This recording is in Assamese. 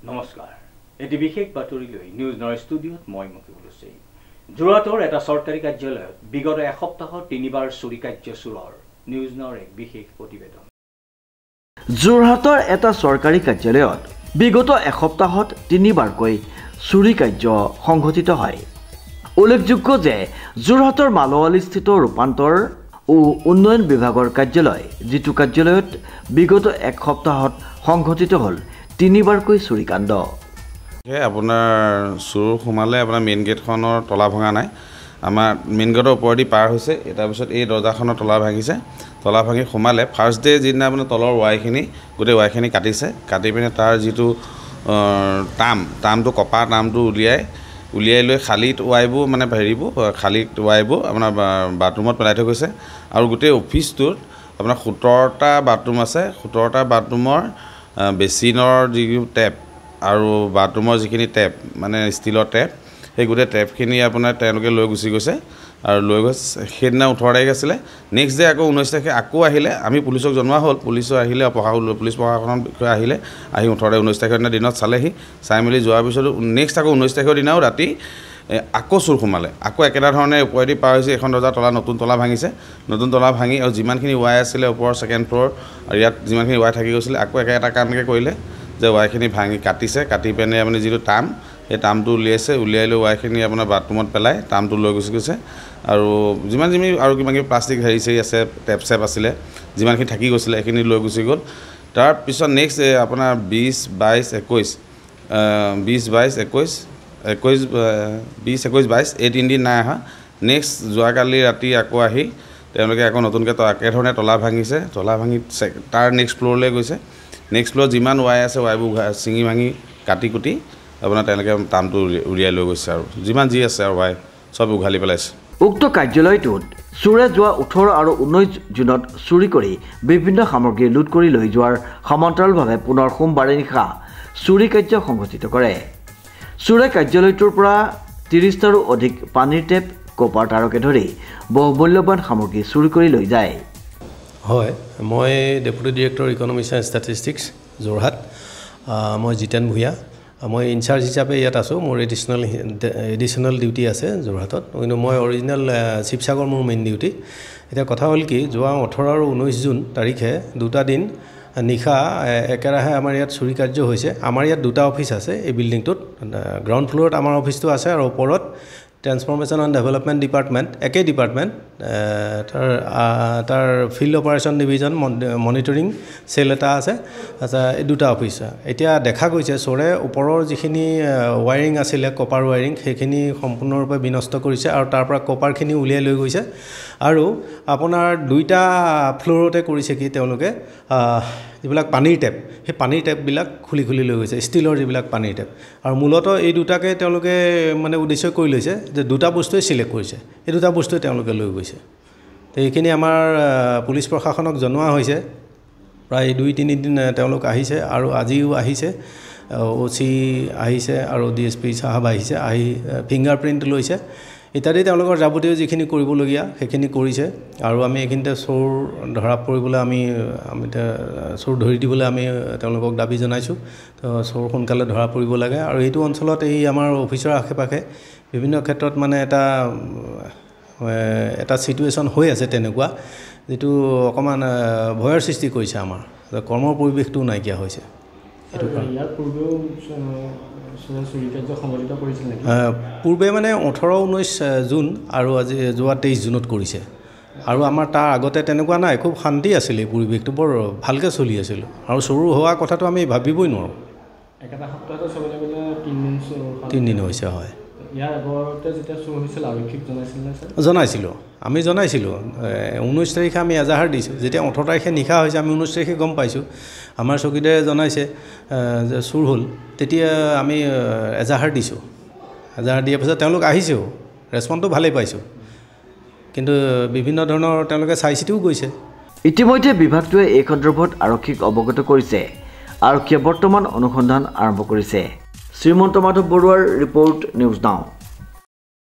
নমস্কাৰ এটি বিশেষ বাতৰি লৈ নিউজ নয় ষ্টুডিঅ'ত মই মুকিবুল হুছেইন যোৰহাটৰ এটা চৰকাৰী কাৰ্যালয়ত বিগত এসপ্তাহত তিনিবাৰ চুৰি কাৰ্য চুৰৰ নিউজ নয়ৰ এক বিশেষ প্ৰতিবেদন যোৰহাটৰ এটা চৰকাৰী কাৰ্যালয়ত বিগত এসপ্তাহত তিনিবাৰকৈ চুৰি কাৰ্য সংঘটিত হয় উল্লেখযোগ্য যে যোৰহাটৰ মালৱালীস্থিত ৰূপান্তৰ ও উন্নয়ন বিভাগৰ কাৰ্যালয় যিটো কাৰ্যালয়ত বিগত এক সপ্তাহত সংঘটিত হ'ল তিনিবাৰকৈ চুৰিকাণ্ড আপোনাৰ চুৰ সোমালে আপোনাৰ মেইন গেটখনৰ তলা ভঙা নাই আমাৰ মেইন গেটৰ ওপৰেদি পাৰ হৈছে তাৰপিছত এই দৰ্জাখনৰ তলা ভাঙিছে তলা ভাঙি সোমালে ফাৰ্ষ্ট ডে যিদিনা আপোনাৰ তলৰ ৱাইখিনি গোটেই ৱাইখিনি কাটিছে কাটি পিনে তাৰ যিটো টামটো কপাৰ টামটো উলিয়াই লৈ খালীত ৱাইবোৰ মানে হেৰিবোৰ খালীত ৱাইবোৰ আপোনাৰ বাথৰুমত পেলাই থৈ গৈছে আৰু গোটেই অফিচটোত আপোনাৰ 17টা বাথৰুম আছে 17টা বাথৰুমৰ বেচিনৰ যি টেপ আৰু বাথৰুমৰ যিখিনি টেপ মানে ষ্টিলৰ টেপ সেই গোটেই টেপখিনি আপোনাৰ তেওঁলোকে লৈ গুচি গৈছে আৰু লৈ গৈছে সেইদিনা 18 তাৰিখ আছিলে নেক্সট ডে আকৌ 19 তাৰিখে আকৌ আহিলে আমি পুলিচক জনোৱা হ'ল পুলিচো আহিলে পুলিচ প্ৰশাসনৰ বিষয়ে আহিলে আহি 18 তাৰিখৰ দিনত চালেহি চাই মেলি যোৱাৰ পিছত নেক্সট আকৌ 19 তাৰিখৰ দিনাও ৰাতি আকৌ চুৰ সোমালে আকৌ একেটা ধৰণে ওপৰেদি পাৰ হৈছে এখন দৰ্জা তলা নতুন তলা ভাঙিছে নতুন তলা ভাঙি আৰু যিমানখিনি ৱাই আছিলে ওপৰৰ ছেকেণ্ড ফ্ল'ৰ আৰু ইয়াত যিমানখিনি ৱাই থাকি গৈছিলে আকৌ এটা কামকে কৰিলে যে ৱাইখিনি ভাঙি কাটিছে কাটি পেনে আপুনি যিটো টাম সেই টামটো উলিয়াই লৈ ৱাইখিনি আপোনাৰ বাথৰুমত পেলাই টামটো লৈ গুচি গৈছে আৰু যিমান আৰু কিবা প্লাষ্টিক হেৰি আছে টেপ চেপ আছিলে যিমানখিনি থাকি গৈছিলে সেইখিনি লৈ গুচি গ'ল তাৰপিছত নেক্সট আপোনাৰ 20, 22, 22 এই তিনিদিন নাই অহা নেক্সট যোৱাকালি ৰাতি আকৌ আহি তেওঁলোকে আকৌ নতুনকৈ একেধৰণে তলা ভাঙিছে তলা ভাঙি তাৰ নেক্সট ফ্ল'ৰলৈ গৈছে নেক্সট ফ্ল'ৰত যিমান ৱাই আছে ৱাইবোৰ ছিঙি ভাঙি কাটি কুটি আপোনাৰ তেওঁলোকে টামটো উলিয়াই লৈ গৈছে আৰু যিমান যি আছে আৰু ৱাই চব উঘালি পেলাইছে উক্ত কাৰ্যালয়টোত চোৰে যোৱা 18 আৰু 19 জুনত চুৰি কৰি বিভিন্ন সামগ্ৰী লুট কৰি লৈ যোৱাৰ সমান্তৰালভাৱে পুনৰ সোমবাৰে নিশা চুৰি কাৰ্য সংঘটিত কৰে চোৰে কাৰ্যালয়টোৰ পৰা 30টাৰো অধিক পানীৰ টেপ কপাৰ তাৰকে ধৰি বহু মূল্যৱান সামগ্ৰী চুৰি কৰি লৈ যায় হয় মই deputy director economics and statistics Jorhat মই জিতেন ভূঞা মই ইনচাৰ্জ হিচাপে ইয়াত আছোঁ মোৰ এডিশ্যনেল ডিউটি আছে যোৰহাটত কিন্তু মই অৰিজিনেল শিৱসাগৰ মোৰ মেইন ডিউটি এতিয়া কথা হ'ল কি যোৱা 18 আৰু 19 জুন তাৰিখে দুটা দিন নিশা একেৰাহে আমাৰ ইয়াত চুৰি কাৰ্য হৈছে আমাৰ ইয়াত দুটা অফিচ আছে এই বিল্ডিংটোত গ্ৰাউণ্ড ফ্ল'ৰত আমাৰ অফিচটো আছে আৰু ওপৰত ট্ৰেন্সফৰমেশ্যন এণ্ড ডেভেলপমেণ্ট ডিপাৰ্টমেণ্ট একেই ডিপাৰ্টমেণ্ট তাৰ field operation division monitoring cell এটা আছে আচ্ছা এই দুটা অফিচ এতিয়া দেখা গৈছে চোৰে ওপৰৰ যিখিনি ৱায়াৰিং আছিলে কপাৰ ৱায়াৰিং সেইখিনি সম্পূৰ্ণৰূপে বিনষ্ট কৰিছে আৰু তাৰ পৰা কপাৰখিনি উলিয়াই লৈ গৈছে আৰু আপোনাৰ দুইটা ফ্ল'ৰতে কৰিছে কি তেওঁলোকে যিবিলাক পানীৰ টেপ সেই পানীৰ টেপবিলাক খুলি লৈ গৈছে ষ্টিলৰ যিবিলাক পানীৰ টেপ আৰু মূলতঃ এই দুটাকে তেওঁলোকে মানে উদ্দেশ্য কৰি লৈছে যে দুটা বস্তুৱে চিলেক্ট কৰিছে এই দুটা বস্তুৱে তেওঁলোকে লৈ গৈছে তো এইখিনি আমাৰ পুলিচ প্ৰশাসনক জনোৱা হৈছে প্ৰায় 2-3 দিন তেওঁলোক আহিছে আৰু আজিও আহিছে OC আহিছে আৰু DSP সাহেব আহিছে আহি ফিংগাৰপ্ৰিণ্ট লৈছে ইত্যাদি তেওঁলোকৰ যাৱতীয় যিখিনি কৰিবলগীয়া সেইখিনি কৰিছে আৰু আমি এইখিনিতে চোৰ ধৰা পৰিবলৈ আমি চোৰ ধৰি দিবলৈ আমি তেওঁলোকক দাবী জনাইছোঁ তো চোৰ সোনকালে ধৰা পৰিব লাগে আৰু এইটো অঞ্চলত এই আমাৰ অফিচৰ আশে-পাশে বিভিন্ন ক্ষেত্ৰত মানে এটা সিচুৱেশ্যন হৈ আছে তেনেকুৱা যেটো অকমান ভয়ৰ সৃষ্টি কৰিছে আমাৰ কৰ্মৰ পৰিৱেশটো নাইকিয়া হৈছে এটো ইয়াৰ পূৰ্বেও চুৰি কাৰ্য সংঘটিত কৰিছিল নেকি পূৰ্বে মানে 18-19 জুন আৰু আজি যোৱা 23 জুনত কৰিছে আৰু আমাৰ তাৰ আগতে তেনেকুৱা নাই খুব শান্তি আছিল এই পৰিৱেশটো বৰ ভালকৈ চলি আছিল আৰু চুৰ হোৱা কথাটো আমি ভাবিবই নোৱাৰো একেটা সপ্তাহতে চবলে গলে 3 দিন হৈছে হয় ইয়াৰ আগতে যেতিয়া চুৰ হৈছিল আৰক্ষীক জনাইছিল না স্যাৰ জনাইছিলো আমি জনাইছিলো 19 তাৰিখে আমি এজাহাৰ দিছো যেতিয়া 18 তাৰিখে নিশা হৈছে আমি 19 তাৰিখে গম পাইছো আমাৰ চকীদাৰে জনাইছে যে চুৰ হ'ল তেতিয়া আমি এজাহাৰ দিছো এজাহাৰ দিয়াৰ পিছত তেওঁলোক আহিছেও ৰেছপন্সটো ভালেই পাইছো কিন্তু বিভিন্ন ধৰণৰ তেওঁলোকে চাইছিও গৈছে ইতিমধ্যে বিভাগটোৱে এই সন্দৰ্ভত আৰক্ষীক অৱগত কৰিছে আৰক্ষীয়ে বৰ্তমান অনুসন্ধান আৰম্ভ কৰিছে শ্ৰীমন্ত মাধৱ বৰুৱাৰ ৰিপৰ্ট নিউজ নাও